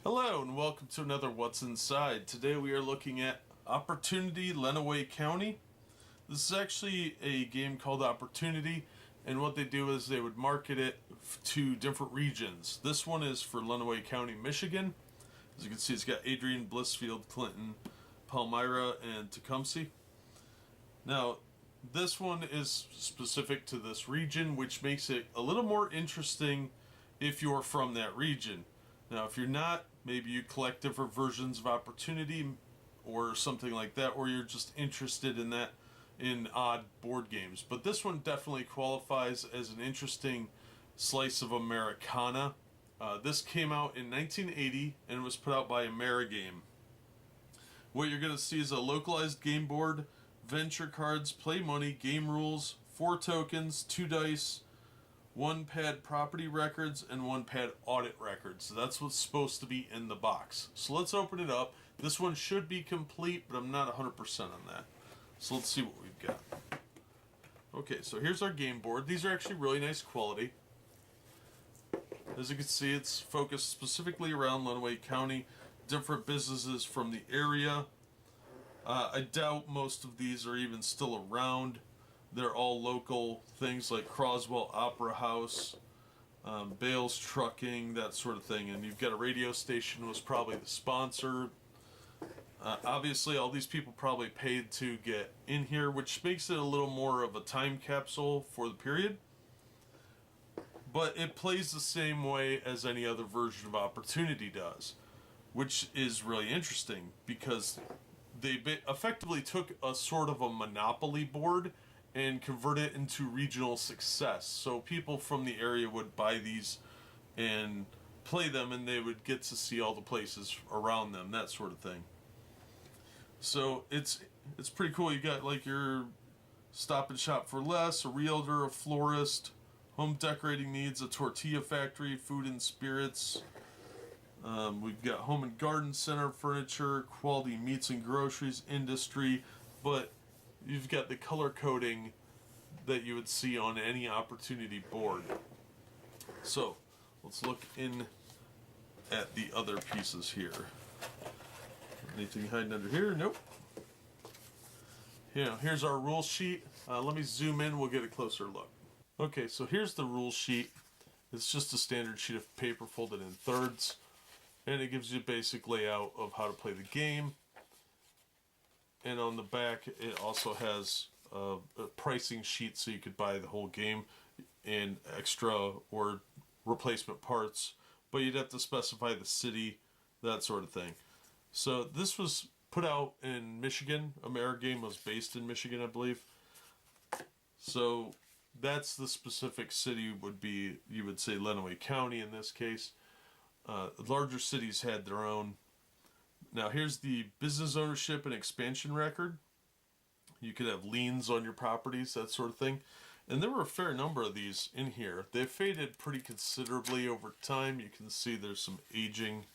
Hello and welcome to another What's Inside. Today we are looking at Opportunity Lenawee County. This is actually a game called Opportunity, and what they do is they would market it to different regions. This one is for Lenawee County, Michigan. As you can see, it's got Adrian, Blissfield, Clinton, Palmyra, and Tecumseh. Now, this one is specific to this region, which makes it a little more interesting if you're from that region. Now, if you're not, maybe you collect different versions of Opportunity or something like that, or you're just interested in that in odd board games. But this one definitely qualifies as an interesting slice of Americana. This came out in 1980 and was put out by Ameri-Game. What you're going to see is a localized game board, venture cards, play money, game rules, 4 tokens, 2 dice, 1 pad property records, and 1 pad audit records. So that's what's supposed to be in the box. So let's open it up. This one should be complete, but I'm not 100% on that. So let's see what we've got. Okay, so here's our game board. These are actually really nice quality. As you can see, it's focused specifically around Lenawee County, different businesses from the area. I doubt most of these are even still around. They're all local things like Croswell Opera House, Bales Trucking, that sort of thing. And you've got a radio station was probably the sponsor. Obviously, all these people probably paid to get in here, which makes it a little more of a time capsule for the period. But it plays the same way as any other version of Opportunity does, which is really interesting because they effectively took a sort of a Monopoly board and convert it into regional success. So people from the area would buy these and play them, and they would get to see all the places around them, that sort of thing. So it's pretty cool. You got like your Stop and Shop for Less, a realtor, a florist, home decorating needs, a tortilla factory, food and spirits. We've got home and garden center, furniture, quality meats and groceries, industry, but you've got the color coding that you would see on any Opportunity board. So let's look in at the other pieces here. Anything hiding under here? Nope. Here's our rule sheet. Let me zoom in, we'll get a closer look. Okay, so here's the rule sheet. It's just a standard sheet of paper folded in thirds, and it gives you a basic layout of how to play the game. And on the back, it also has a pricing sheet so you could buy the whole game in extra or replacement parts, but you'd have to specify the city, that sort of thing. So this was put out in Michigan. Ameri-Game was based in Michigan, I believe. So that's the specific city would be, you would say Lenawee County in this case. Larger cities had their own. Now here's the business ownership and expansion record. You could have liens on your properties, that sort of thing. And there were a fair number of these in here. They've faded pretty considerably over time. You can see there's some aging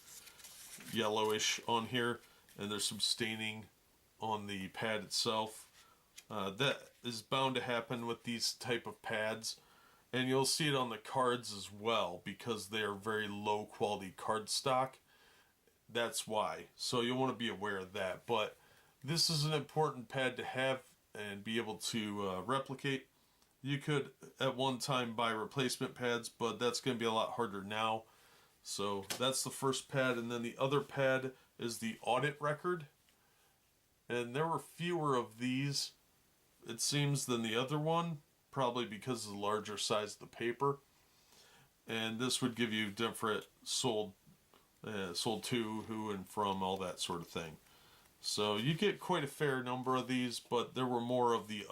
yellowish on here, and there's some staining on the pad itself. That is bound to happen with these type of pads. And you'll see it on the cards as well, because they are very low quality card stock. That's why. So you'll want to be aware of that. But this is an important pad to have and be able to replicate. You could at one time buy replacement pads, but that's going to be a lot harder now. So that's the first pad, and then the other pad is the audit record. And there were fewer of these, it seems, than the other one, probably because of the larger size of the paper. And this would give you different sold to, who, and from, all that sort of thing. So you get quite a fair number of these, but there were more of the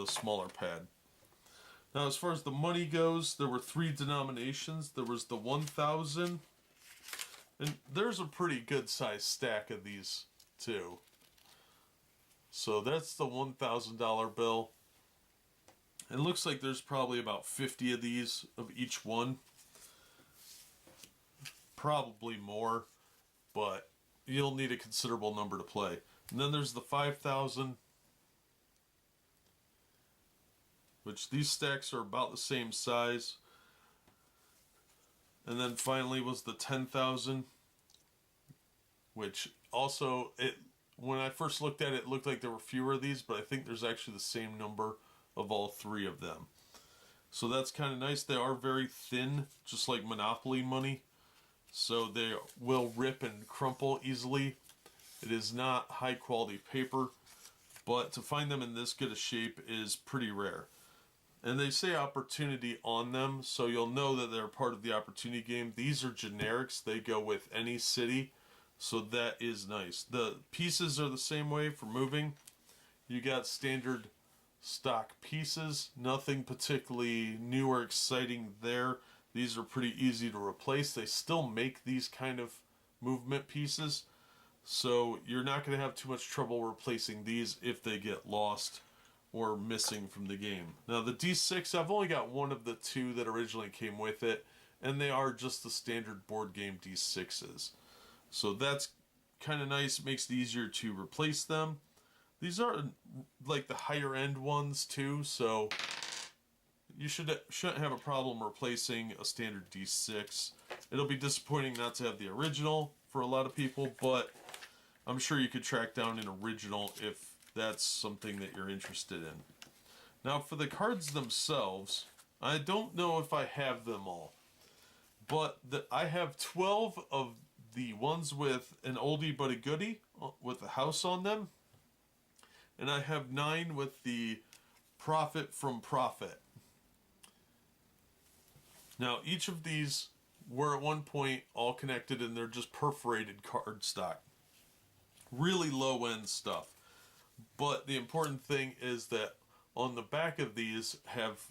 smaller pad. Now, as far as the money goes, there were 3 denominations. There was the 1,000, and there's a pretty good sized stack of these too. So that's the $1,000 bill. It looks like there's probably about 50 of these of each one. Probably more, but you'll need a considerable number to play. And then there's the 5,000, which these stacks are about the same size. And then finally was the 10,000, which also, when I first looked at it, it looked like there were fewer of these, but I think there's actually the same number of all three of them. So that's kind of nice. They are very thin, just like Monopoly money, so they will rip and crumple easily. It is not high quality paper, but to find them in this good a shape is pretty rare. And they say opportunity on them, so you'll know that they're part of the opportunity game. These are generics. They go with any city, so that is nice. The pieces are the same way for moving. You got standard stock pieces. Nothing particularly new or exciting there. These are pretty easy to replace. They still make these kind of movement pieces, so you're not going to have too much trouble replacing these if they get lost or missing from the game. Now the D6, I've only got one of the two that originally came with it, and they are just the standard board game D6s. So that's kind of nice. It makes it easier to replace them. These are like the higher end ones too, so you shouldn't have a problem replacing a standard D6. It'll be disappointing not to have the original for a lot of people, but I'm sure you could track down an original if that's something that you're interested in. Now for the cards themselves, I don't know if I have them all, but I have 12 of the ones with an oldie but a goodie with a house on them, and I have 9 with the Profit from Profit. Now each of these were at one point all connected, and they're just perforated cardstock. Really low end stuff. But the important thing is that on the back of these have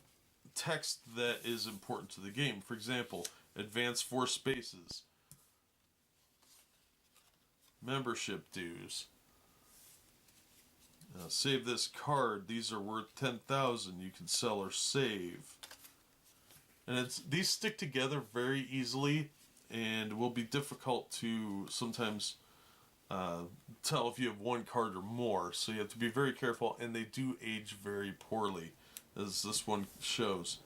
text that is important to the game. For example, advance 4 spaces, membership dues, save this card, these are worth 10,000, you can sell or save. And these stick together very easily and will be difficult to sometimes tell if you have one card or more, so you have to be very careful, and they do age very poorly, as this one shows.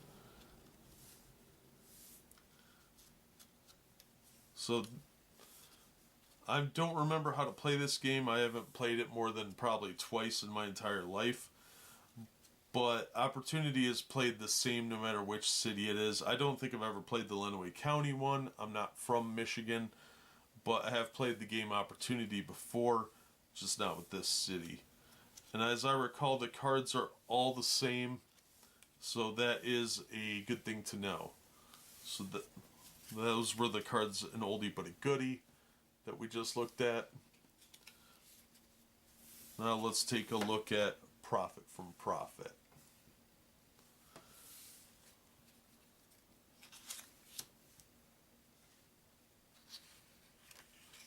So I don't remember how to play this game. I haven't played it more than probably twice in my entire life, but Opportunity is played the same no matter which city it is. I don't think I've ever played the Lenawee County one. I'm not from Michigan, but I have played the game Opportunity before, just not with this city. And as I recall, the cards are all the same, so that is a good thing to know. So those were the cards, an oldie but a goodie, that we just looked at. Now let's take a look at Profit from Profit.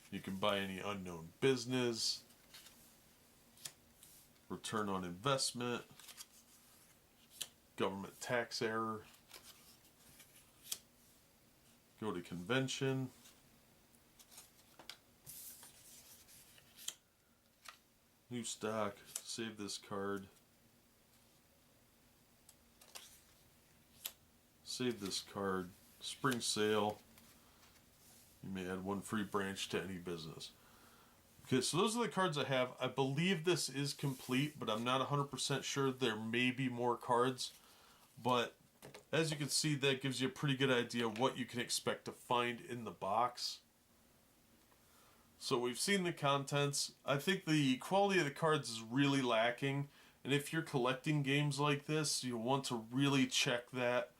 You can buy any unknown business, return on investment, government tax error, go to convention, new stock, save this card, save this card, spring sale. You may add 1 free branch to any business. Okay, so those are the cards I have. I believe this is complete, but I'm not 100% sure. There may be more cards, but as you can see, that gives you a pretty good idea of what you can expect to find in the box. So we've seen the contents. I think the quality of the cards is really lacking, and if you're collecting games like this, you'll want to really check that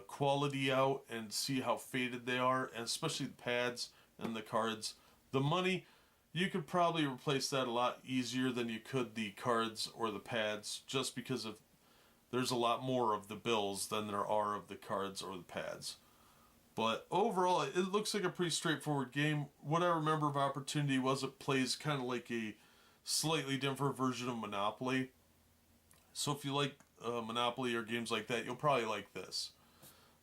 quality out and see how faded they are, and especially the pads and the cards. The money, you could probably replace that a lot easier than you could the cards or the pads, just because there's a lot more of the bills than there are of the cards or the pads. But overall, it looks like a pretty straightforward game. What I remember of Opportunity was it plays kind of like a slightly different version of Monopoly. So if you like Monopoly or games like that, you'll probably like this.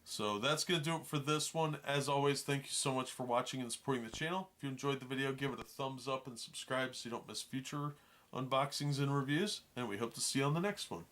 So that's going to do it for this one. As always, thank you so much for watching and supporting the channel. If you enjoyed the video, give it a thumbs up and subscribe so you don't miss future unboxings and reviews. And we hope to see you on the next one.